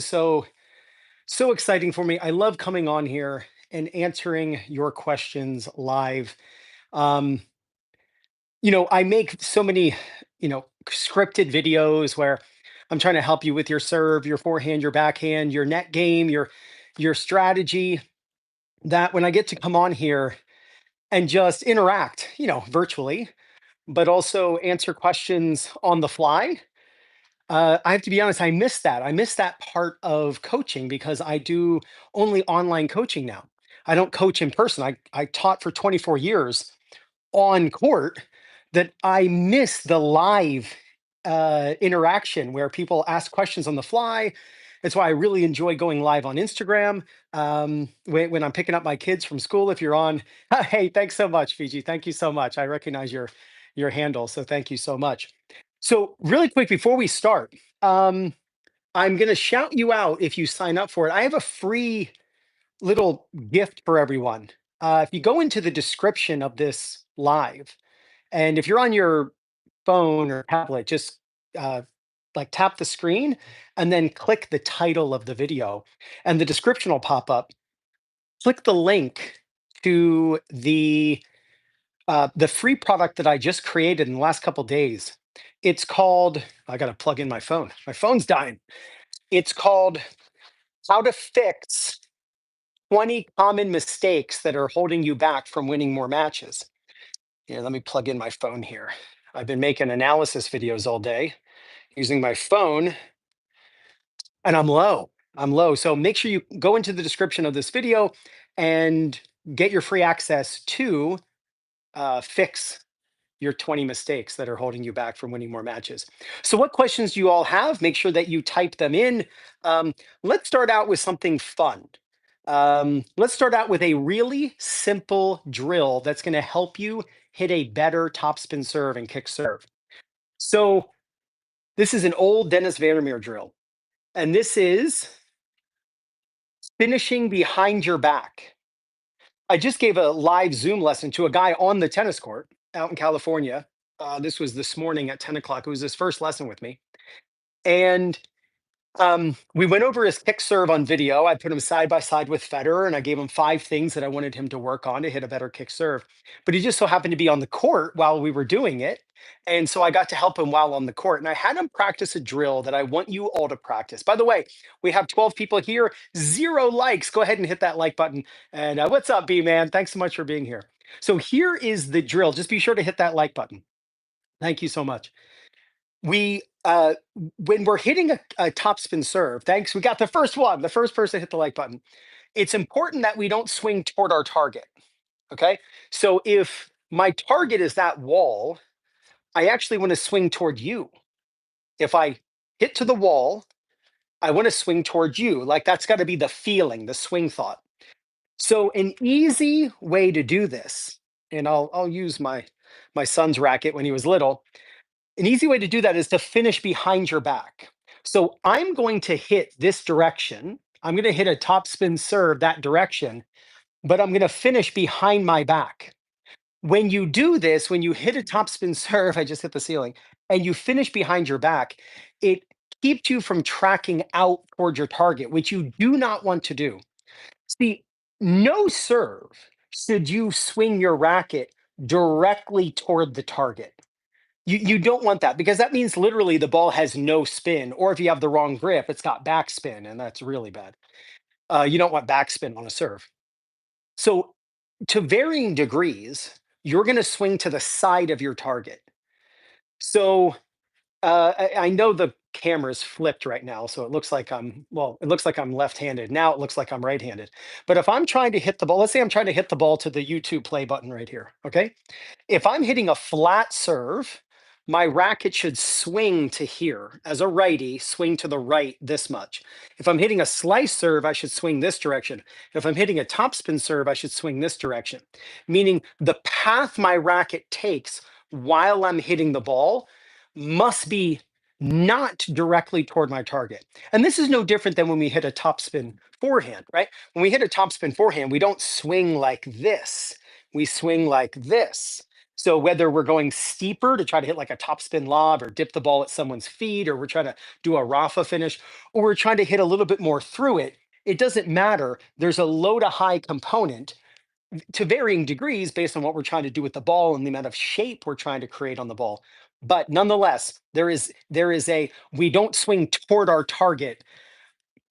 So, so exciting for me. I love coming on here and answering your questions live. Um, I make so many, scripted videos where I'm trying to help you with your serve, your forehand, your backhand, your net game, your strategy. That when I get to come on here and just interact, virtually, but also answer questions on the fly. I have to be honest, I miss that. I miss that part of coaching because I do only online coaching now. I don't coach in person. I taught for 24 years on court that I miss the live interaction where people ask questions on the fly. That's why I really enjoy going live on Instagram when I'm picking up my kids from school. If you're on, hey, thanks so much, Fiji. Thank you so much. I recognize your handle, so thank you so much. So, really quick before we start, um, I'm going to shout you out if you sign up for it. I have a free little gift for everyone. If you go into the description of this live, and if you're on your phone or tablet, just uh, like tap the screen and then click the title of the video, and the description will pop up. Click the link to the free product that I just created in the last couple days. It's called, I got to plug in my phone. My phone's dying. It's called How to Fix 20 Common Mistakes That Are Holding You Back from Winning More Matches. Here, let me plug in my phone here. I've been making analysis videos all day using my phone, and I'm low. I'm low. So make sure you go into the description of this video and get your free access to fix your 20 mistakes that are holding you back from winning more matches. So, what questions do you all have? Make sure that you type them in. Let's start out with something fun. Let's start out with a really simple drill that's going to help you hit a better topspin serve and kick serve. So, this is an old Dennis Vandermeer drill, and this is finishing behind your back. I just gave a live Zoom lesson to a guy on the tennis court out in California. This was this morning at 10 o'clock. It was his first lesson with me. And we went over his kick serve on video. I put him side by side with Federer, and I gave him 5 things that I wanted him to work on to hit a better kick serve. But he just so happened to be on the court while we were doing it. And so I got to help him while on the court. And I had him practice a drill that I want you all to practice. By the way, we have 12 people here, 0 likes. Go ahead and hit that like button. And what's up, B man? Thanks so much for being here. So here is the drill. Just be sure to hit that like button. Thank you so much. We when we're hitting a topspin serve, thanks. We got the first one, the first person hit the like button. It's important that we don't swing toward our target. Okay. So if my target is that wall, I actually want to swing toward you. If I hit to the wall, I want to swing toward you. Like that's got to be the feeling, the swing thought. So an easy way to do this, and I'll use my son's racket when he was little. An easy way to do that is to finish behind your back. So I'm going to hit this direction. I'm going to hit a topspin serve that direction, but I'm going to finish behind my back. When you do this, when you hit a topspin serve, I just hit the ceiling, and you finish behind your back, it keeps you from tracking out toward your target, which you do not want to do. See, no serve should you swing your racket directly toward the target. You don't want that because that means literally the ball has no spin, or if you have the wrong grip, it's got backspin, and that's really bad. You don't want backspin on a serve. So, to varying degrees, you're going to swing to the side of your target. So, I know the camera's flipped right now, so it looks like it looks like I'm left-handed. Now it looks like I'm right-handed. But if I'm trying to hit the ball, let's say I'm trying to hit the ball to the YouTube play button right here. Okay. If I'm hitting a flat serve, my racket should swing to here. As a righty, swing to the right this much. If I'm hitting a slice serve, I should swing this direction. If I'm hitting a topspin serve, I should swing this direction. Meaning the path my racket takes while I'm hitting the ball must be not directly toward my target. And this is no different than when we hit a topspin forehand, right? When we hit a topspin forehand, we don't swing like this. We swing like this. So whether we're going steeper to try to hit like a topspin lob or dip the ball at someone's feet, or we're trying to do a Rafa finish, or we're trying to hit a little bit more through it, it doesn't matter. There's a low to high component to varying degrees based on what we're trying to do with the ball and the amount of shape we're trying to create on the ball. But nonetheless, there is a we don't swing toward our target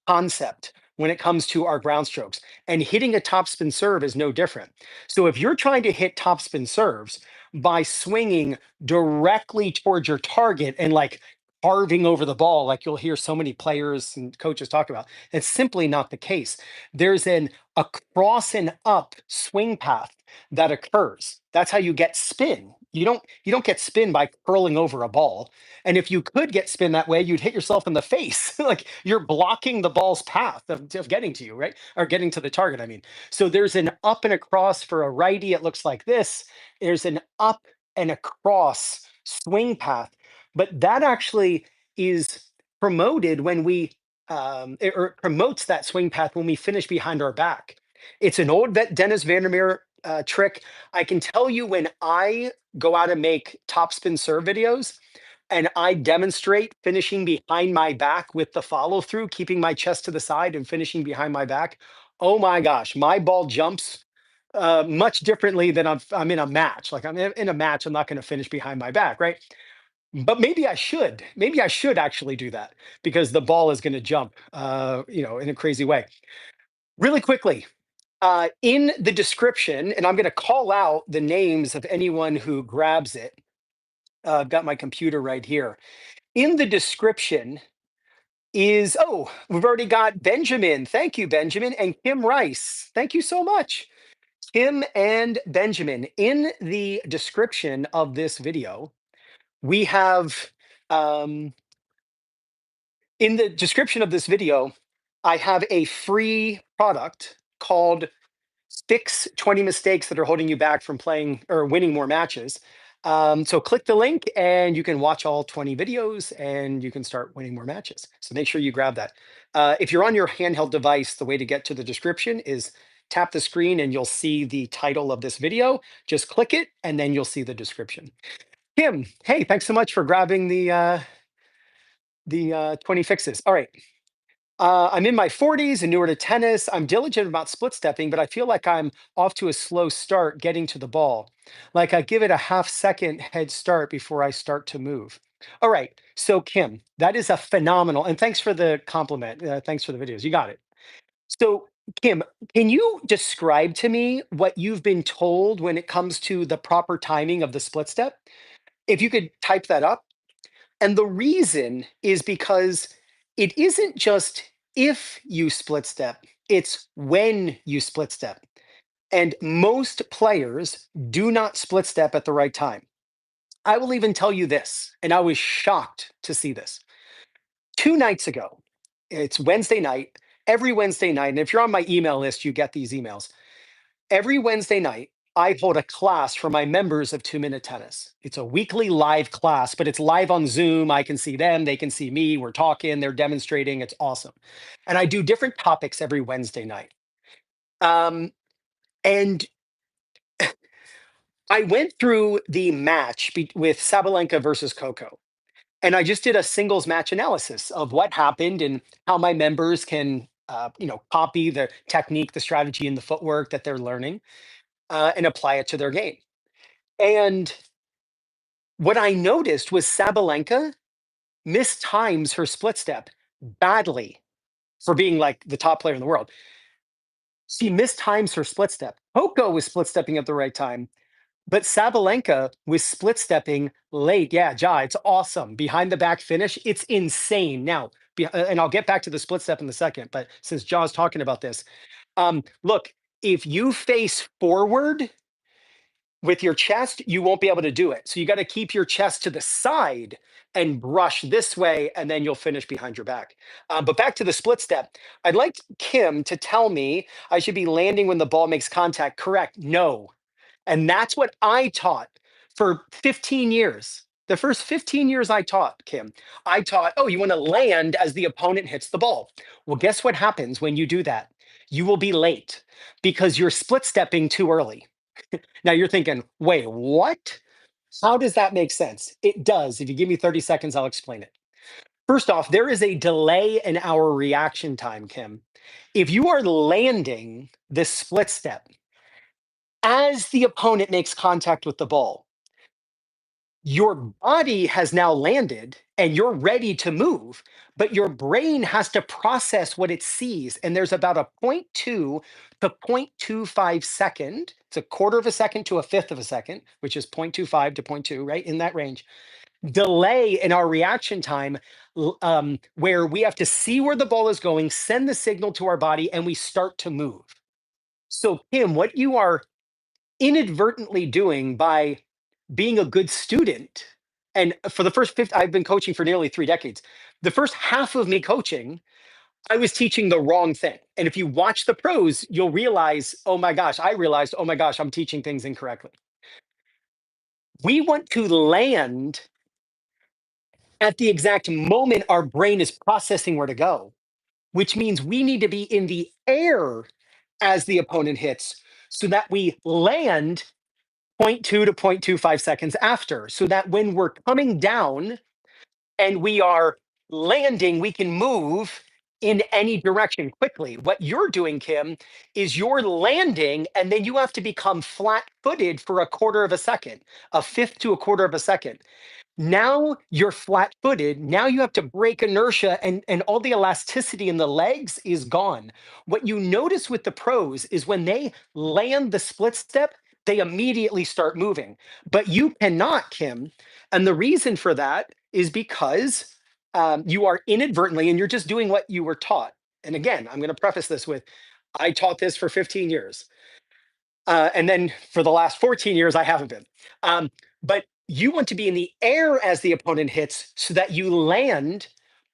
concept when it comes to our ground strokes. And hitting a topspin serve is no different. So if you're trying to hit topspin serves by swinging directly towards your target and like carving over the ball, like you'll hear so many players and coaches talk about, it's simply not the case. There's an across and up swing path that occurs. That's how you get spin. You don't get spin by curling over a ball. And if you could get spin that way, you'd hit yourself in the face. Like you're blocking the ball's path of getting to you, right? Or getting to the target, I mean. So there's an up and across for a righty. It looks like this. There's an up and across swing path. But that actually is promoted when or it promotes that swing path when we finish behind our back. It's an old Dennis Vandermeer trick. I can tell you when I go out and make topspin serve videos, and I demonstrate finishing behind my back with the follow through, keeping my chest to the side and finishing behind my back. Oh my gosh, my ball jumps much differently than I'm in a match. Like I'm in a match, I'm not going to finish behind my back, right? But maybe I should. Maybe I should actually do that because the ball is going to jump, in a crazy way. Really quickly, in the description, and I'm going to call out the names of anyone who grabs it. I've got my computer right here. In the description we've already got Benjamin. Thank you, Benjamin, and Kim Rice. Thank you so much. Kim and Benjamin. In the description of this video, we have, um, in the description of this video, I have a free product called Fix 20 Mistakes That Are Holding You Back from Playing or Winning More Matches. So click the link and you can watch all 20 videos and you can start winning more matches. So make sure you grab that. If you're on your handheld device, the way to get to the description is tap the screen and you'll see the title of this video. Just click it and then you'll see the description. Kim, hey, thanks so much for grabbing the 20 fixes. All right. I'm in my 40s and newer to tennis. I'm diligent about split stepping, but I feel like I'm off to a slow start getting to the ball. Like I give it a half second head start before I start to move. All right. So, Kim, that is a phenomenal, and thanks for the compliment. Thanks for the videos. You got it. So, Kim, can you describe to me what you've been told when it comes to the proper timing of the split step? If you could type that up. And the reason is because it isn't just if you split step, it's when you split step. And most players do not split step at the right time. I will even tell you this, and I was shocked to see this. 2 nights ago, it's Wednesday night, every Wednesday night. And if you're on my email list, you get these emails. Every Wednesday night, I hold a class for my members of 2 Minute Tennis. It's a weekly live class, but it's live on Zoom. I can see them, they can see me. We're talking, they're demonstrating. It's awesome. And I do different topics every Wednesday night. And I went through the match with Sabalenka versus Coco. And I just did a singles match analysis of what happened and how my members can, copy the technique, the strategy, and the footwork that they're learning and apply it to their game. And what I noticed was Sabalenka mistimes her split step badly for being like the top player in the world. She mistimes her split step. Coco was split stepping at the right time, but Sabalenka was split stepping late. Yeah, Ja, it's awesome. Behind the back finish, it's insane. Now, and I'll get back to the split step in a second, but since Ja's talking about this, look, if you face forward with your chest, you won't be able to do it. So you got to keep your chest to the side and brush this way, and then you'll finish behind your back. But back to the split step. I'd like Kim to tell me I should be landing when the ball makes contact. Correct. No. And that's what I taught for 15 years. The first 15 years I taught, Kim, I taught, oh, you want to land as the opponent hits the ball. Well, guess what happens when you do that? You will be late because you're split stepping too early. Now you're thinking, wait, what? How does that make sense? It does. If you give me 30 seconds, I'll explain it. First off, there is a delay in our reaction time, Kim. If you are landing this split step as the opponent makes contact with the ball, your body has now landed and you're ready to move, but your brain has to process what it sees. And there's about a point 0.2 to 0.25 second. It's a quarter of a second to a fifth of a second, which is 0.25 to point 0.2, right? In that range. Delay in our reaction time, where we have to see where the ball is going, send the signal to our body, and we start to move. So, Kim, what you are inadvertently doing by being a good student, and for the first 50, I've been coaching for nearly 3 decades. The first half of me coaching, I was teaching the wrong thing. And if you watch the pros, you'll realize, oh my gosh, I realized, oh my gosh, I'm teaching things incorrectly. We want to land at the exact moment our brain is processing where to go, which means we need to be in the air as the opponent hits so that we land zero point 0.2 to 0.25 seconds after, so that when we're coming down and we are landing, we can move in any direction quickly. What you're doing, Kim, is you're landing and then you have to become flat footed for a quarter of a second, a fifth to a quarter of a second. Now you're flat footed. Now you have to break inertia, and all the elasticity in the legs is gone. What you notice with the pros is when they land the split step, they immediately start moving. But you cannot, Kim. And the reason for that is because you are inadvertently, and you're just doing what you were taught. And again, I'm going to preface this with I taught this for 15 years. And then for the last 14 years, I haven't been. But you want to be in the air as the opponent hits so that you land zero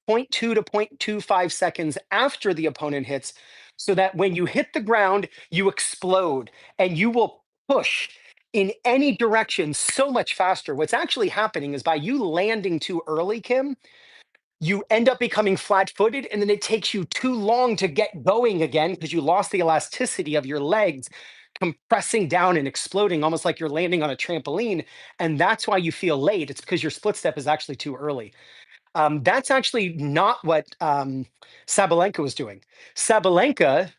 point 0.2 to 0.25 seconds after the opponent hits, so that when you hit the ground, you explode and you will push in any direction so much faster. What's actually happening is by you landing too early, Kim, you end up becoming flat footed, and then it takes you too long to get going again because you lost the elasticity of your legs compressing down and exploding almost like you're landing on a trampoline. And that's why you feel late. It's because your split step is actually too early. That's actually not what Sabalenka was doing. Sabalenka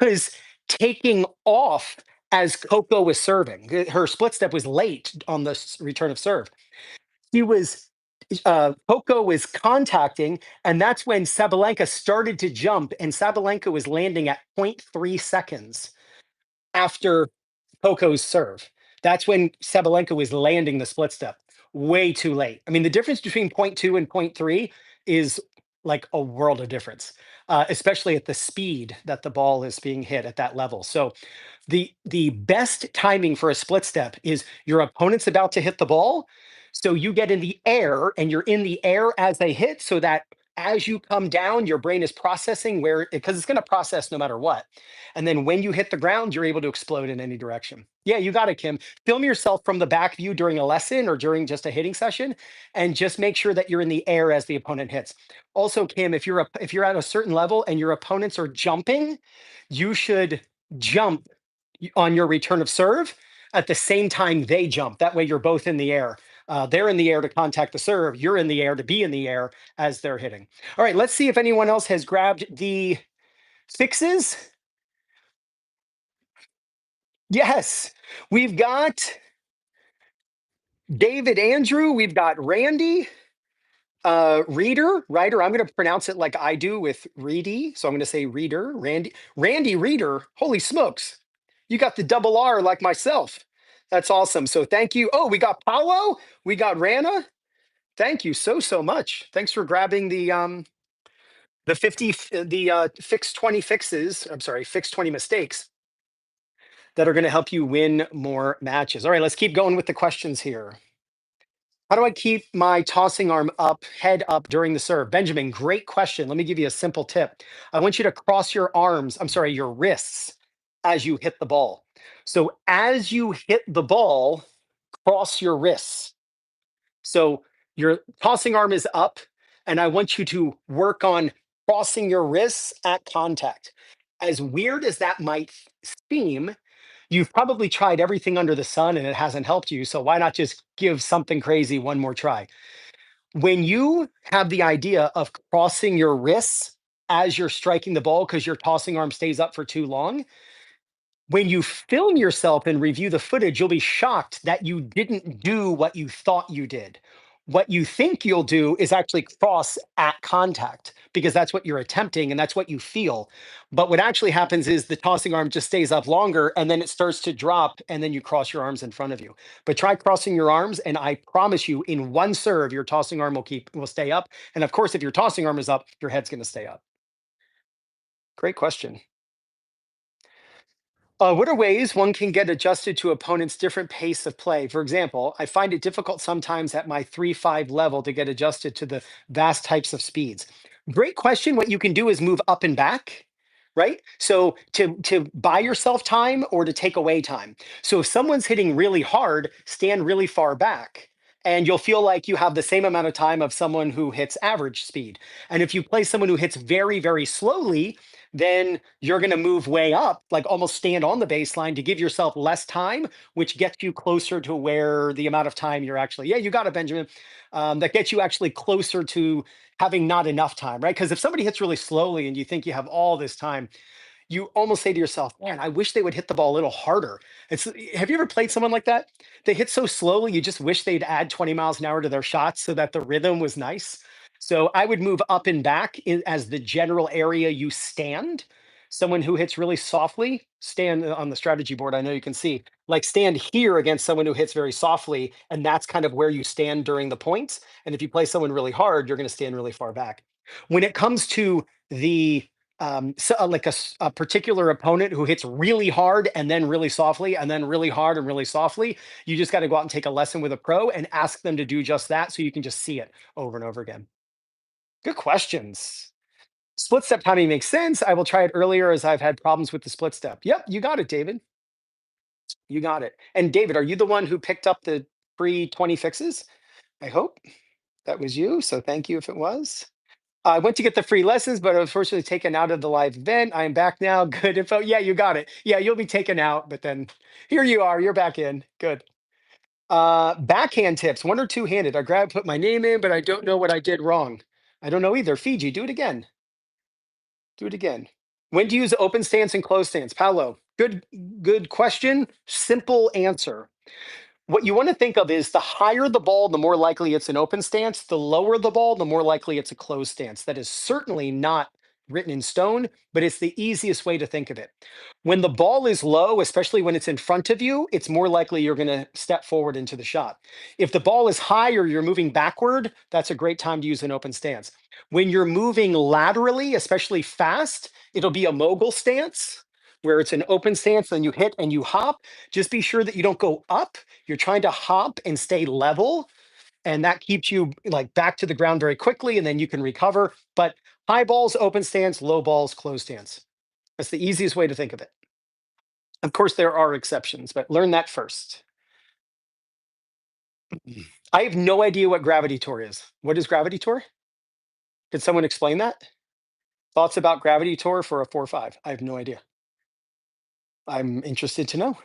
was taking off as Coco was serving. Her split step was late on the return of serve. He was Coco was contacting, and that's when Sabalenka started to jump, and Sabalenka was landing at zero point 0.3 seconds after Coco's serve. That's when Sabalenka was landing the split step. Way too late. I mean, the difference between point 0.2 and point 0.3 is like a world of difference, especially at the speed that the ball is being hit at that level. So the best timing for a split step is your opponent's about to hit the ball, so you get in the air and you're in the air as they hit, so that as you come down your brain is processing where, because it's going to process no matter what, and then when you hit the ground you're able to explode in any direction. Yeah, you got it, Kim. Film yourself from the back view during a lesson or during just a hitting session, and just make sure that you're in the air as the opponent hits. Also, Kim, if you're at a certain level and your opponents are jumping, you should jump on your return of serve at the same time they jump. That way you're both in the air. They're in the air to contact the serve. You're in the air to be in the air as they're hitting. All right, let's see if anyone else has grabbed the fixes. Yes, we've got David Andrew, we've got Randy, Reader. I'm going to pronounce it like I do with Reedy. So I'm going to say Reader, Randy Reader. Holy smokes. You got the double R like myself. That's awesome. So thank you. Oh, we got Paulo. We got Rana. Thank you so much. Thanks for grabbing the 50 the fix 20 fixes. I'm sorry, fix 20 mistakes that are going to help you win more matches. All right, let's keep going with the questions here. How do I keep my tossing arm up, head up during the serve? Benjamin, great question. Let me give you a simple tip. I want you to cross your arms, I'm sorry, your wrists as you hit the ball. So as you hit the ball, cross your wrists. So your tossing arm is up, and I want you to work on crossing your wrists at contact. As weird as that might seem, You've probably tried everything under the sun and it hasn't helped you. So why not just give something crazy one more try? When you have the idea of crossing your wrists as you're striking the ball because your tossing arm stays up for too long, when you film yourself and review the footage, you'll be shocked that you didn't do what you thought you did. What you think you'll do is actually cross at contact because that's what you're attempting and that's what you feel. But what actually happens is the tossing arm just stays up longer and then it starts to drop and then you cross your arms in front of you. But try crossing your arms and I promise you in one serve your tossing arm will stay up. And of course if your tossing arm is up, your head's going to stay up. Great question. What are ways one can get adjusted to opponents' different pace of play? For example, I find it difficult sometimes at my 3-5 level to get adjusted to the vast types of speeds. Great question. What you can do is move up and back, right? So to buy yourself time or to take away time. So if someone's hitting really hard, stand really far back. And you'll feel like you have the same amount of time of someone who hits average speed. And if you play someone who hits very, very slowly, then you're going to move way up, like almost stand on the baseline to give yourself less time, which gets you closer to where the amount of time you're actually, yeah, you got it, Benjamin. That gets you actually closer to having not enough time, right? Because if somebody hits really slowly and you think you have all this time, you almost say to yourself, man, I wish they would hit the ball a little harder. Have you ever played someone like that? They hit so slowly, you just wish they'd add 20 miles an hour to their shots so that the rhythm was nice. So I would move up and back as the general area you stand. Someone who hits really softly, stand on the strategy board. I know you can see, like stand here against someone who hits very softly. And that's kind of where you stand during the points. And if you play someone really hard, you're going to stand really far back. When it comes to the like a particular opponent who hits really hard and then really softly and then really hard and really softly, you just got to go out and take a lesson with a pro and ask them to do just that so you can just see it over and over again. Good questions. Split step timing makes sense. I will try it earlier as I've had problems with the split step. Yep, you got it, David. You got it. And David, are you the one who picked up the free 20 fixes? I hope that was you. So thank you if it was. I went to get the free lessons, but I was fortunately taken out of the live event. I am back now. Good info. Yeah, you got it. Yeah, you'll be taken out, but then here you are. You're back in. Good. Backhand tips, one or two handed. I put my name in, but I don't know what I did wrong. I don't know either. Fiji, do it again. Do it again. When do you use open stance and closed stance? Paolo, good question. Simple answer. What you want to think of is the higher the ball, the more likely it's an open stance. The lower the ball, the more likely it's a closed stance. That is certainly not written in stone, but it's the easiest way to think of it. When the ball is low, especially when it's in front of you, it's more likely you're going to step forward into the shot. If the ball is high or you're moving backward, that's a great time to use an open stance. When you're moving laterally, especially fast, it'll be a mogul stance where it's an open stance, then you hit and you hop. Just be sure that you don't go up. You're trying to hop and stay level, and that keeps you like back to the ground very quickly, and then you can recover. But high balls, open stance; low balls, closed stance. That's the easiest way to think of it. Of course, there are exceptions, but learn that first. I have no idea what gravity tour is. What is gravity tour? Could someone explain that? Thoughts about gravity tour for a 4-5? I have no idea. I'm interested to know.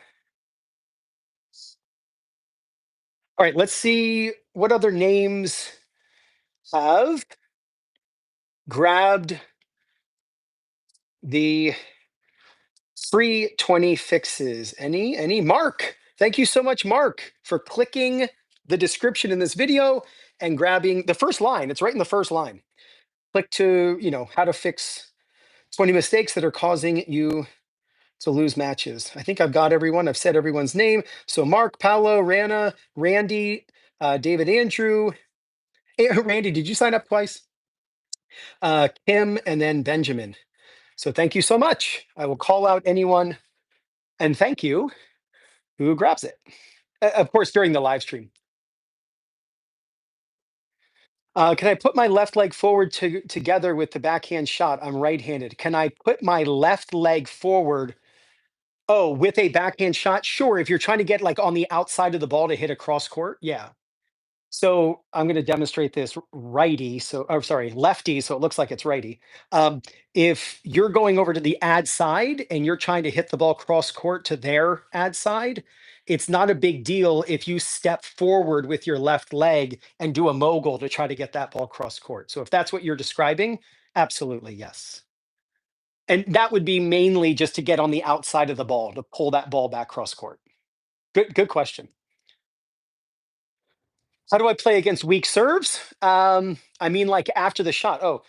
All right, let's see what other names have grabbed the free 20 fixes. Any? Mark. Thank you so much, Mark, for clicking the description in this video and grabbing the first line. It's right in the first line. Click to, how to fix 20 mistakes that are causing you to lose matches. I think I've got everyone. I've said everyone's name. So Mark, Paolo, Rana, Randy, David Andrew. Randy, did you sign up twice? Kim, and then Benjamin. So thank you so much. I will call out anyone and thank you who grabs it. Of course, during the live stream. Can I put my left leg forward together with the backhand shot? I'm right-handed. Can I put my left leg forward? Oh, with a backhand shot? Sure. If you're trying to get like on the outside of the ball to hit a cross court, yeah. So I'm going to demonstrate this righty. So, or sorry, lefty. So it looks like it's righty. Um, if you're going over to the ad side and you're trying to hit the ball cross court to their ad side, it's not a big deal if you step forward with your left leg and do a mogul to try to get that ball cross court. So if that's what you're describing, absolutely yes. And that would be mainly just to get on the outside of the ball to pull that ball back cross court. Good question. How do I play against weak serves? I mean, like after the shot. Oh,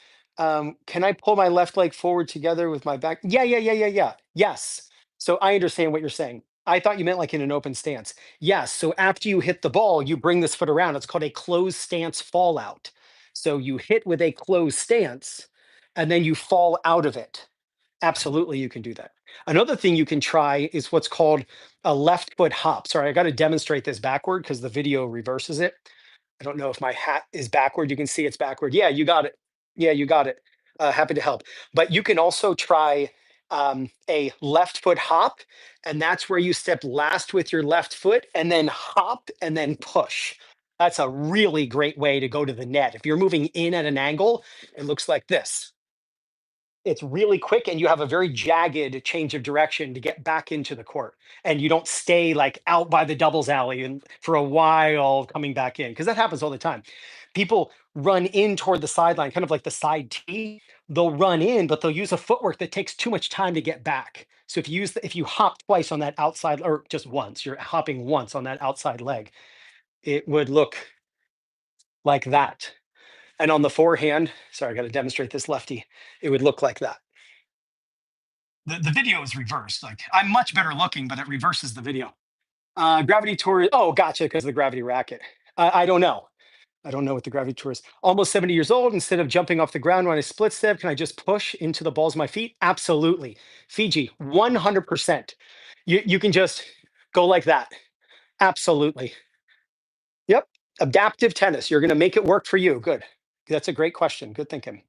can I pull my left leg forward together with my back? Yeah, yeah, yeah, yeah, yeah. Yes. So I understand what you're saying. I thought you meant like in an open stance. Yes. So after you hit the ball, you bring this foot around. It's called a closed stance fallout. So you hit with a closed stance and then you fall out of it. Absolutely, you can do that. Another thing you can try is what's called a left foot hop. Sorry, I got to demonstrate this backward because the video reverses it. I don't know if my hat is backward. You can see it's backward. Yeah, you got it. Yeah, you got it. Happy to help. But you can also try a left foot hop, and that's where you step last with your left foot and then hop and then push. That's a really great way to go to the net. If you're moving in at an angle, it looks like this. It's really quick and you have a very jagged change of direction to get back into the court, and you don't stay like out by the doubles alley and for a while coming back in, because that happens all the time. People run in toward the sideline, kind of like the side tee. They'll run in, but they'll use a footwork that takes too much time to get back. So if you hop twice on that outside, or just once, you're hopping once on that outside leg, it would look like that. And on the forehand, sorry, I got to demonstrate this lefty, it would look like that. The video is reversed. Like I'm much better looking, but it reverses the video. Gravity tour. Oh, gotcha, because of the gravity racket. I don't know. I don't know what the gravity tour is. Almost 70 years old. Instead of jumping off the ground when I split step, can I just push into the balls of my feet? Absolutely. Fiji, 100%. You can just go like that. Absolutely. Yep. Adaptive tennis. You're going to make it work for you. Good. That's a great question. Good thinking.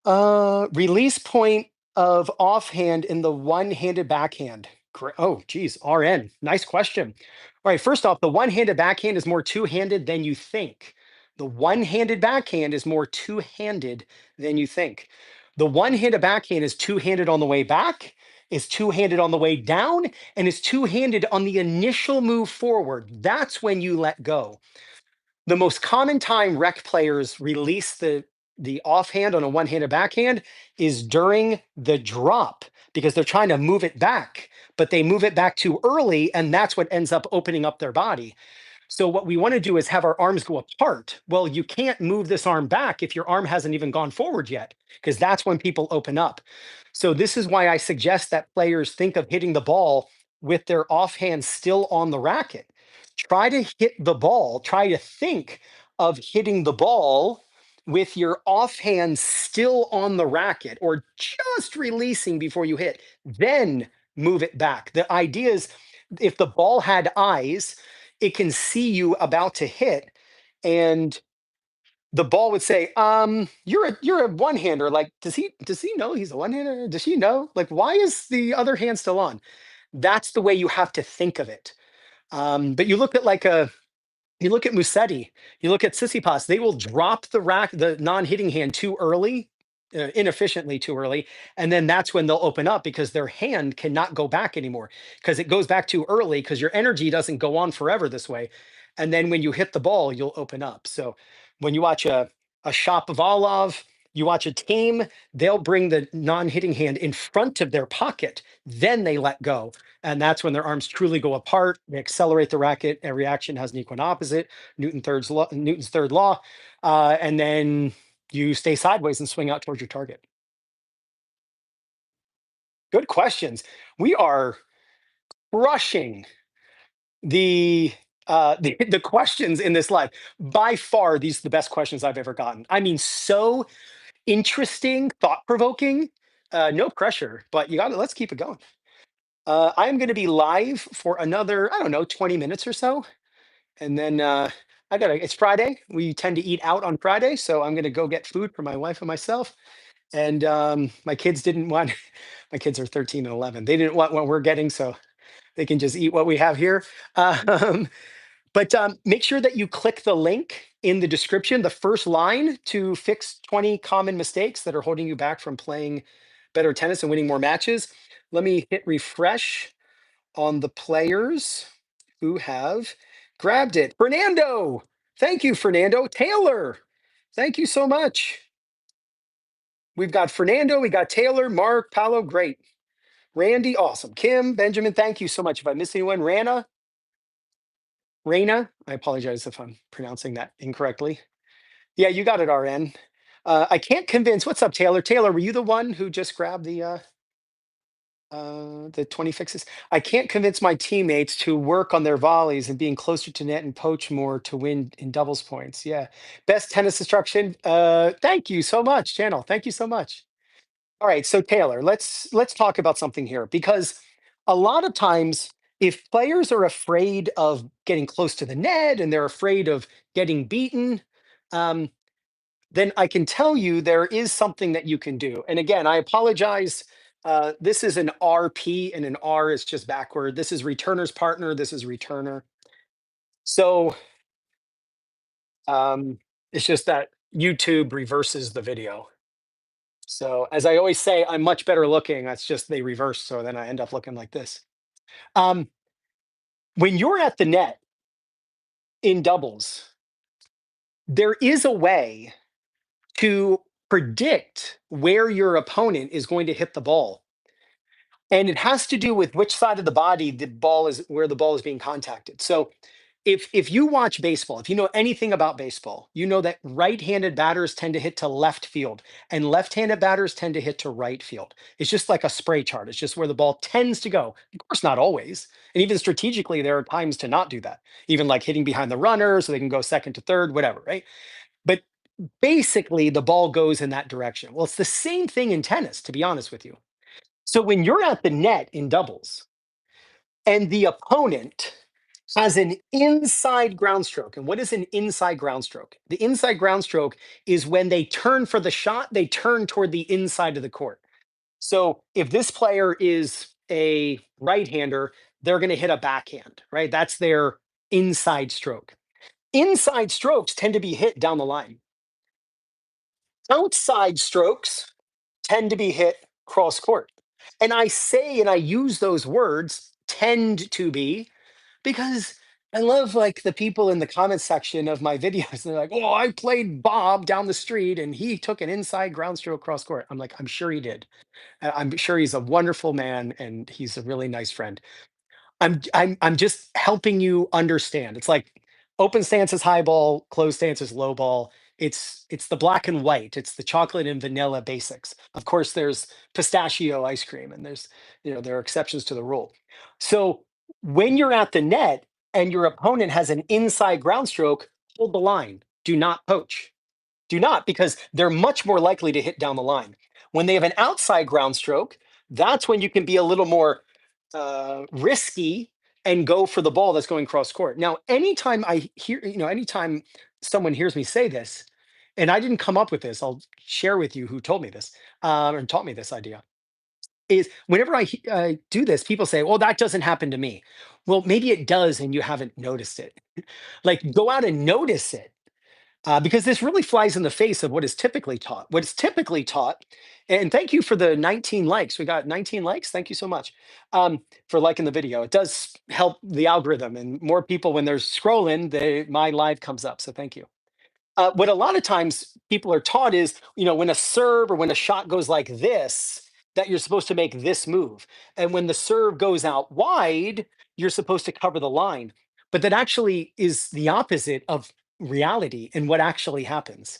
Release point of offhand in the one-handed backhand. Oh, geez, RN. Nice question. All right, first off, the one-handed backhand is more two-handed than you think. The one-handed backhand is more two-handed than you think. The one-handed backhand is two-handed on the way back, is two-handed on the way down, and is two-handed on the initial move forward. That's when you let go. The most common time rec players release the offhand on a one-handed backhand is during the drop, because they're trying to move it back, but they move it back too early, and that's what ends up opening up their body. So what we want to do is have our arms go apart. Well, you can't move this arm back if your arm hasn't even gone forward yet, because that's when people open up. So this is why I suggest that players think of hitting the ball with their offhand still on the racket. Try to hit the ball, try to think of hitting the ball with your offhand still on the racket or just releasing before you hit, then move it back. The idea is, if the ball had eyes, it can see you about to hit, and the ball would say, you're a one-hander. Like, does he know he's a one-hander? Does she know? Like, why is the other hand still on? That's the way you have to think of it. But you look at Musetti, you look at Sissipas, they will drop the non-hitting hand too early, inefficiently too early, and then that's when they'll open up because their hand cannot go back anymore, because it goes back too early because your energy doesn't go on forever this way. And then when you hit the ball, you'll open up. So when you watch a Shapovalov, you watch a team, they'll bring the non-hitting hand in front of their pocket, then they let go, and that's when their arms truly go apart. They accelerate the racket. Every action has an equal and opposite. Newton's third law, and then you stay sideways and swing out towards your target. Good questions. We are crushing the questions in this live. By far, these are the best questions I've ever gotten. I mean, so interesting, thought provoking. No pressure, but you got to let's keep it going. I'm going to be live for another, I don't know, 20 minutes or so. And then it's Friday. We tend to eat out on Friday. So I'm going to go get food for my wife and myself. And my kids didn't want, my kids are 13 and 11. They didn't want what we're getting. So They can just eat what we have here. Um, but make sure that you click the link in the description, the first line, to fix 20 common mistakes that are holding you back from playing better tennis and winning more matches. Let me hit refresh on the players who have grabbed it. Fernando, thank you, Fernando. Taylor, thank you so much. We've got Fernando, we got Taylor, Mark, Paolo, great. Randy, awesome. Kim, Benjamin, thank you so much. If I missed anyone, Raina, I apologize if I'm pronouncing that incorrectly. Yeah, you got it, RN. I can't convince. What's up, Taylor? Taylor, were you the one who just grabbed the 20 fixes? I can't convince my teammates to work on their volleys and being closer to net and poach more to win in doubles points. Yeah. Best tennis instruction. Thank you so much, channel. Thank you so much. All right, so Taylor, let's talk about something here because a lot of times if players are afraid of getting close to the net and they're afraid of getting beaten, um, then I can tell you there is something that you can do. And again, I apologize. This is an RP and an R is just backward. This is returner's partner. This is returner. So um, it's just that YouTube reverses the video. So as I always say, I'm much better looking. That's just they reverse. So then I end up looking like this. Um, when you're at the net in doubles, there is a way to predict where your opponent is going to hit the ball. And it has to do with which side of the body the ball is, where the ball is being contacted. So if you watch baseball, if you know anything about baseball, you know that right-handed batters tend to hit to left field and left-handed batters tend to hit to right field. It's just like a spray chart. It's just where the ball tends to go. Of course, not always. And even strategically, there are times to not do that. Even like hitting behind the runner so they can go second to third, whatever, right? But basically, the ball goes in that direction. Well, it's the same thing in tennis, to be honest with you. So when you're at the net in doubles and the opponent has an inside ground stroke. And what is an inside ground stroke? The inside ground stroke is when they turn for the shot, they turn toward the inside of the court. So if this player is a right hander, they're going to hit a backhand, right? That's their inside stroke. Inside strokes tend to be hit down the line. Outside strokes tend to be hit cross court. And I say and I use those words tend to be because I love like the people in the comment section of my videos. They're like, "Oh, I played Bob down the street and he took an inside ground stroke cross court." I'm like, "I'm sure he did. I'm sure he's a wonderful man and he's a really nice friend." I'm just helping you understand. It's like open stance is high ball, closed stance is low ball. It's the black and white. It's the chocolate and vanilla basics. Of course, there's pistachio ice cream, and there's there are exceptions to the rule. So when you're at the net and your opponent has an inside ground stroke, hold the line. Do not poach. Do not, because they're much more likely to hit down the line. When they have an outside ground stroke, that's when you can be a little more risky and go for the ball that's going cross court. Now, anytime I hear, anytime someone hears me say this, and I didn't come up with this, I'll share with you who told me this and taught me this idea. Is whenever I do this, people say, "Well, that doesn't happen to me." Well, maybe it does, and you haven't noticed it. Like, go out and notice it because this really flies in the face of what is typically taught. What is typically taught, and thank you for the 19 likes. We got 19 likes. Thank you so much for liking the video. It does help the algorithm, and more people when they're scrolling, my live comes up. So thank you. What a lot of times people are taught is, when a serve or when a shot goes like this, that you're supposed to make this move. And when the serve goes out wide, you're supposed to cover the line. But that actually is the opposite of reality and what actually happens.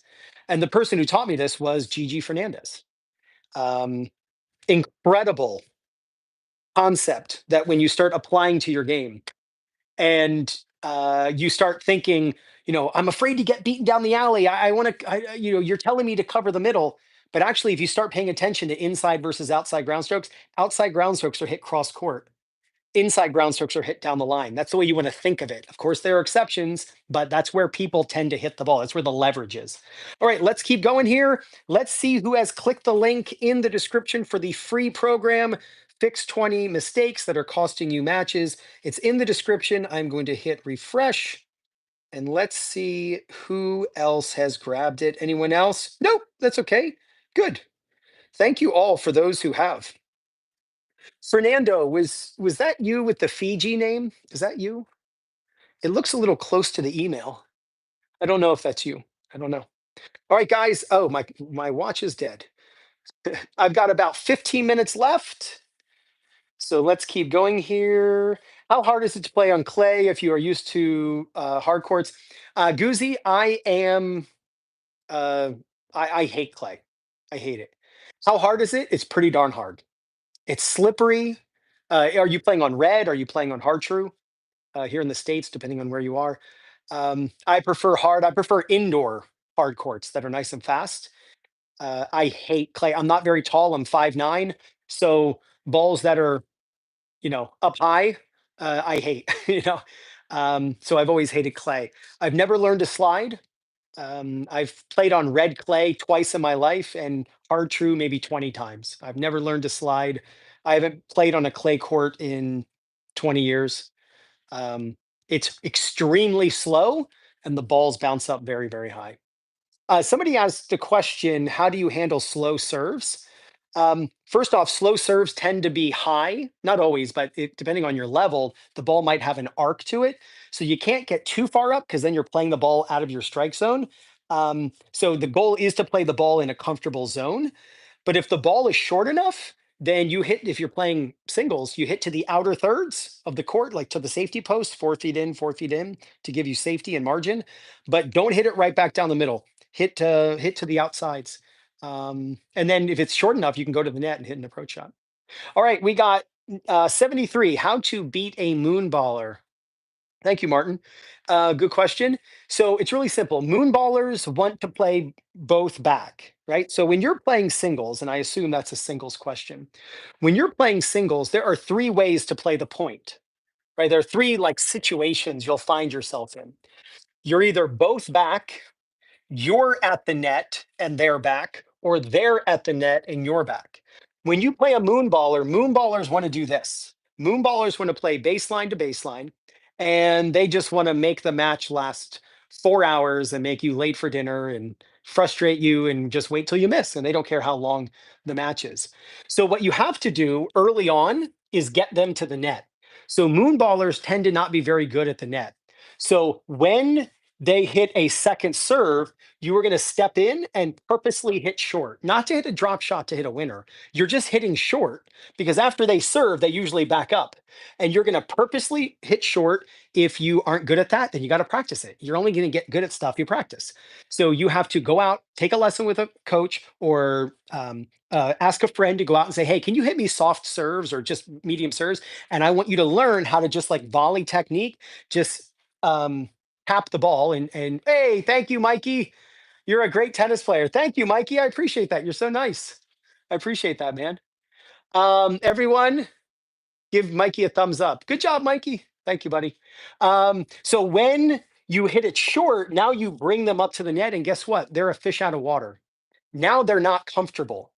And the person who taught me this was Gigi Fernandez. Um, Incredible concept that when you start applying to your game and you start thinking, I'm afraid to get beaten down the alley. I want to, you're telling me to cover the middle. But actually, if you start paying attention to inside versus outside ground strokes, outside ground strokes are hit cross court. Inside ground strokes are hit down the line. That's the way you want to think of it. Of course, there are exceptions, but that's where people tend to hit the ball. That's where the leverage is. All right, let's keep going here. Let's see who has clicked the link in the description for the free program, fix 20 mistakes that are costing you matches. It's in the description. I'm going to hit refresh and let's see who else has grabbed it. Anyone else? Nope, that's okay. Good. Thank you all for those who have. Fernando, was that you with the Fiji name? Is that you? It looks a little close to the email. I don't know if that's you. I don't know. All right, guys. Oh, my watch is dead. I've got about 15 minutes left. So let's keep going here. How hard is it to play on clay if you are used to hard courts? Goozy, I am. Uh, I hate clay. I hate it. How hard is it? It's pretty darn hard. It's slippery. Are you playing on red? Are you playing on hard true? Here in the States, depending on where you are. I prefer hard. I prefer indoor hard courts that are nice and fast. I hate clay. I'm not very tall. I'm 5'9". So balls that are, up high, I hate, so I've always hated clay. I've never learned to slide. I've played on red clay twice in my life and hard true maybe 20 times. I've never learned to slide. I haven't played on a clay court in 20 years. Um, it's extremely slow and the balls bounce up very, very high. Somebody asked the question, how do you handle slow serves? First off, slow serves tend to be high, not always, but depending on your level, the ball might have an arc to it. So you can't get too far up because then you're playing the ball out of your strike zone. So the goal is to play the ball in a comfortable zone. But if the ball is short enough, then you hit, if you're playing singles, you hit to the outer thirds of the court, like to the safety post, 4 feet in, 4 feet in to give you safety and margin. But don't hit it right back down the middle. Hit to the outsides. And then if it's short enough, you can go to the net and hit an approach shot. All right, we got 73. How to beat a moonballer. Thank you, Martin. Good question. So it's really simple. Moonballers want to play both back, right? So when you're playing singles, and I assume that's a singles question, when you're playing singles, there are three ways to play the point, right? There are three like situations you'll find yourself in. You're either both back, you're at the net and they're back, or they're at the net and you're back. When you play a moonballer, moonballers want to do this. Moonballers want to play baseline to baseline, and they just want to make the match last 4 hours and make you late for dinner and frustrate you and just wait till you miss. And they don't care how long the match is. So, what you have to do early on is get them to the net. So, moonballers tend to not be very good at the net. So, when they hit a second serve, you are going to step in and purposely hit short, not to hit a drop shot to hit a winner. You're just hitting short because after they serve, they usually back up. And you're going to purposely hit short. If you aren't good at that, then you got to practice it. You're only going to get good at stuff you practice. So you have to go out, take a lesson with a coach, or ask a friend to go out and say, hey, can you hit me soft serves or just medium serves? And I want you to learn how to just like volley technique, just tap the ball and hey, thank you, Mikey. You're a great tennis player. Thank you, Mikey. I appreciate that. You're so nice. I appreciate that, man. Everyone, give Mikey a thumbs up. Good job, Mikey. Thank you, buddy. So when you hit it short, now you bring them up to the net, and guess what? They're a fish out of water. Now they're not comfortable.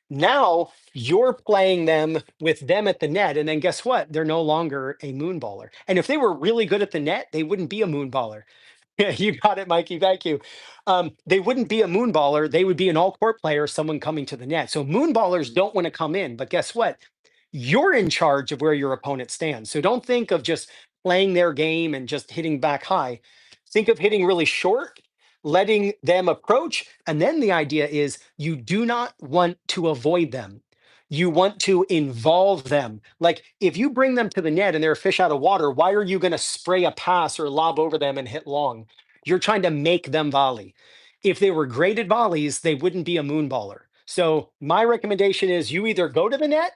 Now you're playing them with them at the net, and then guess what? They're no longer a moonballer. And if they were really good at the net, they wouldn't be a moonballer. Yeah, you got it, Mikey. Thank you. They wouldn't be a moonballer. They would be an all-court player, someone coming to the net. So moonballers don't want to come in, but guess what? You're in charge of where your opponent stands. So don't think of just playing their game and just hitting back high. Think of hitting really short, letting them approach. And then the idea is you do not want to avoid them. You want to involve them. Like if you bring them to the net and they're a fish out of water, why are you going to spray a pass or lob over them and hit long? You're trying to make them volley. If they were great at volleys, they wouldn't be a moonballer. So my recommendation is you either go to the net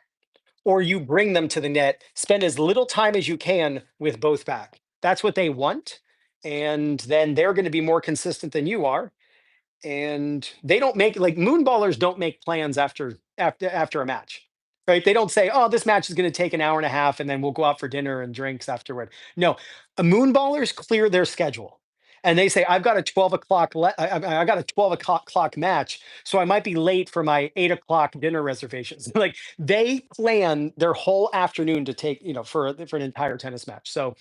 or you bring them to the net. Spend as little time as you can with both back. That's what they want. And then they're going to be more consistent than you are. And they don't make like moonballers don't make plans after a match. Right? They don't say, "Oh, this match is going to take an hour and a half and then we'll go out for dinner and drinks afterward." No, a moonballers clear their schedule. and they say, I've got a 12 o'clock, I got a 12 o'clock match, so I might be late for my 8 o'clock dinner reservations. Like they plan their whole afternoon to take, for an entire tennis match. So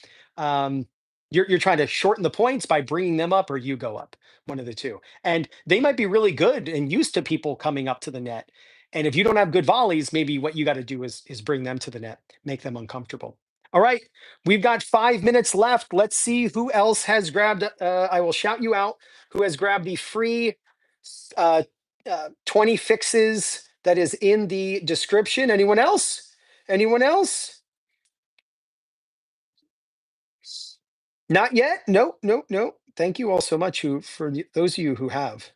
you're trying to shorten the points by bringing them up, or you go up, one of the two. And they might be really good and used to people coming up to the net. And if you don't have good volleys, maybe what you got to do is bring them to the net, make them uncomfortable. All right, we've got 5 minutes left. Let's see who else has grabbed. I will shout you out. Who has grabbed the free uh, 20 fixes that is in the description? Anyone else? Anyone else? Not yet. No, no, no. Thank you all so much those of you who have.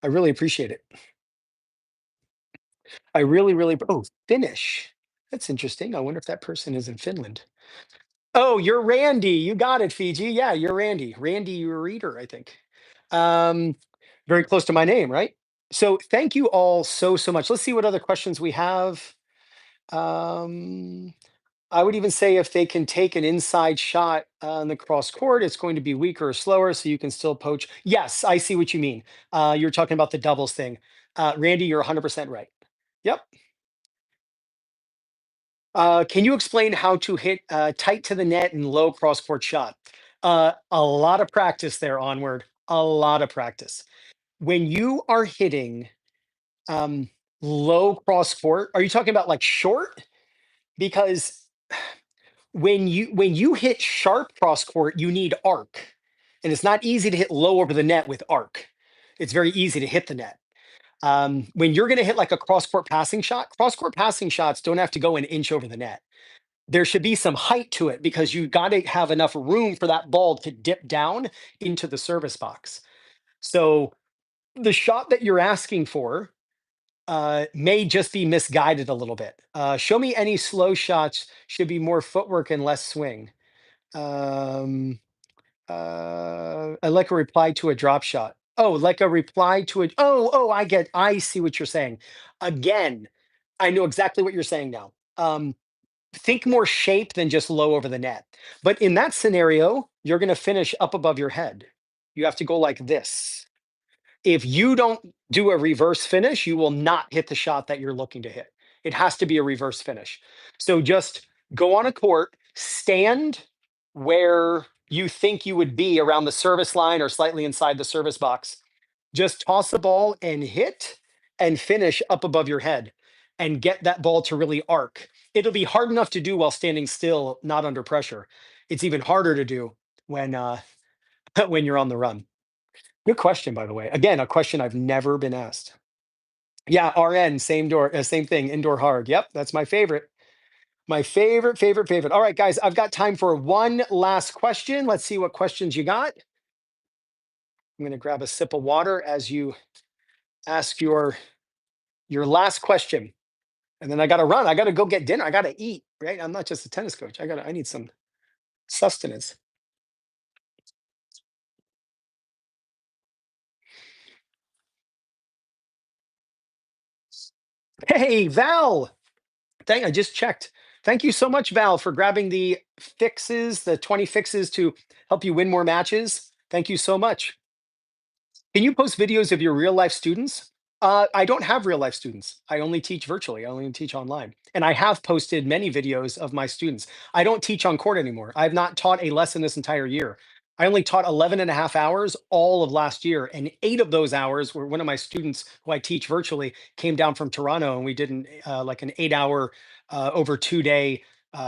I really appreciate it. I really, really. Oh, Finnish. That's interesting. I wonder if that person is in Finland. Oh, you're Randy. You got it, Fiji. Yeah, you're Randy. Randy, your reader, I think. Um, very close to my name, right? So thank you all so much. Let's see what other questions we have. Um, I would even say if they can take an inside shot on the cross court, it's going to be weaker or slower, so you can still poach. Yes, I see what you mean. You're talking about the doubles thing. Randy, you're 100% right. Yep. Can you explain how to hit tight to the net and low cross court shot? A lot of practice there, Onward. A lot of practice. When you are hitting um, low cross court, are you talking about like short? Because when you hit sharp cross court, you need arc, and it's not easy to hit low over the net with arc. It's very easy to hit the net. When you're going to hit like a cross court passing shots don't have to go an inch over the net. There should be some height to it because you got to have enough room for that ball to dip down into the service box. So the shot that you're asking for may just be misguided a little bit. Show me any slow shots, should be more footwork and less swing. Um, I like a reply to a drop shot. Oh, like a reply to a. I see what you're saying. Again, I know exactly what you're saying now. Think more shape than just low over the net. But in that scenario, you're going to finish up above your head. You have to go like this. If you don't do a reverse finish, you will not hit the shot that you're looking to hit. It has to be a reverse finish. So just go on a court, stand where you think you would be around the service line or slightly inside the service box. Just toss the ball and hit and finish up above your head and get that ball to really arc. It'll be hard enough to do while standing still, not under pressure. It's even harder to do when when you're on the run. Good question, by the way. Again, a question I've never been asked. Yeah, RN, same thing, indoor hard. Yep, that's my favorite. My favorite. All right, guys, I've got time for one last question. Let's see what questions you got. I'm going to grab a sip of water as you ask your last question. And then I got to run. I got to go get dinner. I got to eat, right? I'm not just a tennis coach. I need some sustenance. Hey, Val. I just checked. Thank you so much, Val, for grabbing the 20 fixes to help you win more matches. Thank you so much. Can you post videos of your real life students? I don't have real life students. I only teach virtually. I only teach online. And I have posted many videos of my students. I don't teach on court anymore. I've not taught a lesson this entire year. I only taught 11 and a half hours all of last year. And 8 of those hours were one of my students who I teach virtually came down from Toronto, and we did like an 8 hour over 2 day,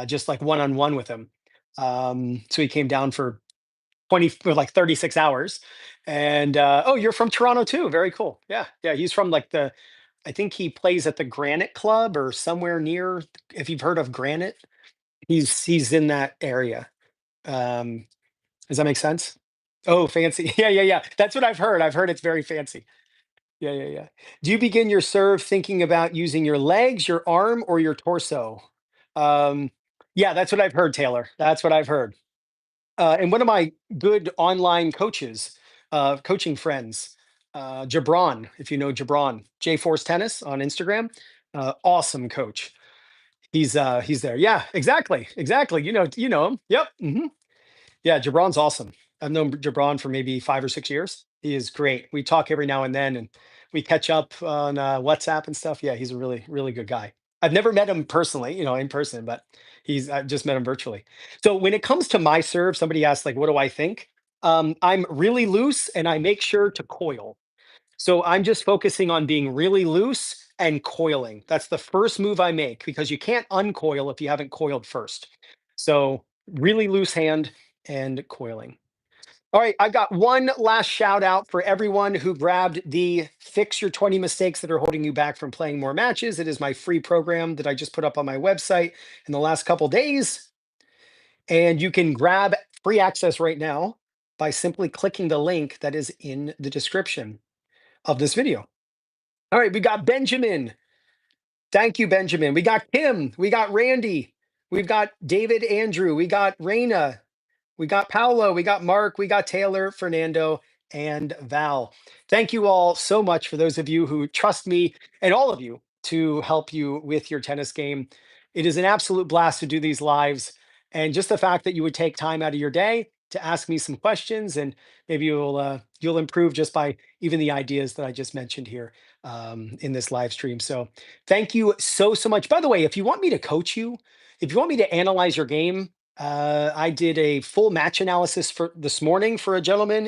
just like one-on-one with him. So he came down for 20 or like 36 hours. And oh, you're from Toronto too. Very cool. Yeah. Yeah. He's from like I think he plays at the Granite Club or somewhere near, if you've heard of Granite, he's in that area. Um, does that make sense? Oh, fancy. Yeah. That's what I've heard. I've heard it's very fancy. Yeah. Do you begin your serve thinking about using your legs, your arm, or your torso? Um, yeah, that's what I've heard, Taylor. That's what I've heard. And one of my good online coaching friends, Jabron, if you know Jabron, J Force Tennis on Instagram, awesome coach. He's there. Yeah, exactly. You know him. Yep. Yeah, Jabron's awesome. I've known Jabron for maybe 5 or 6 years. He is great. We talk every now and then, and we catch up on WhatsApp and stuff. Yeah, he's a really, really good guy. I've never met him personally, in person, but I've just met him virtually. So when it comes to my serve, somebody asked like, what do I think? I'm really loose, and I make sure to coil. So I'm just focusing on being really loose and coiling. That's the first move I make because you can't uncoil if you haven't coiled first. So really loose hand and coiling. All right, I've got one last shout out for everyone who grabbed the Fix Your 20 Mistakes That Are Holding You Back from Playing More Matches. It is my free program that I just put up on my website in the last couple days. And you can grab free access right now by simply clicking the link that is in the description of this video. All right, we got Benjamin. Thank you, Benjamin. We got Kim. We got Randy. We've got David Andrew. We got Raina. We got Paolo, we got Mark, we got Taylor, Fernando, and Val. Thank you all so much for those of you who trust me and all of you to help you with your tennis game. It is an absolute blast to do these lives. And just the fact that you would take time out of your day to ask me some questions, and maybe you'll improve just by even the ideas that I just mentioned here in this live stream. So thank you so much. By the way, if you want me to coach you, if you want me to analyze your game, I did a full match analysis for this morning for a gentleman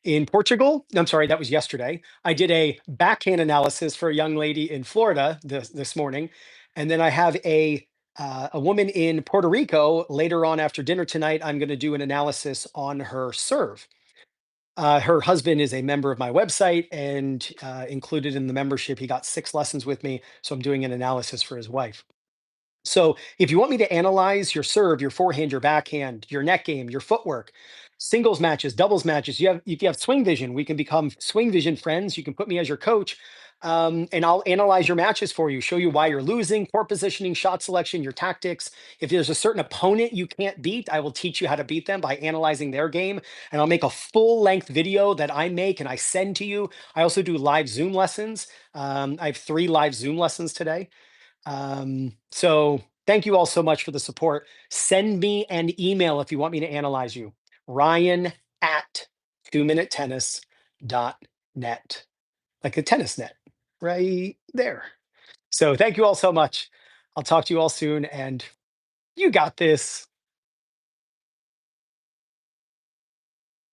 in Portugal. I'm sorry, that was yesterday. I did a backhand analysis for a young lady in Florida this morning, and then I have a woman in Puerto Rico later on after dinner tonight. I'm going to do an analysis on her serve. Her husband is a member of my website, and included in the membership, he got 6 lessons with me. So I'm doing an analysis for his wife. So if you want me to analyze your serve, your forehand, your backhand, your net game, your footwork, singles matches, doubles matches, if you have swing vision, we can become swing vision friends. You can put me as your coach. And I'll analyze your matches for you, show you why you're losing, court positioning, shot selection, your tactics. If there's a certain opponent you can't beat, I will teach you how to beat them by analyzing their game. And I'll make a full length video that I make and I send to you. I also do live Zoom lessons. I have 3 live Zoom lessons today. So thank you all so much for the support. Send me an email if you want me to analyze you. Ryan at 2MinuteTennis.net. Like the tennis net right there. So thank you all so much. I'll talk to you all soon, and you got this.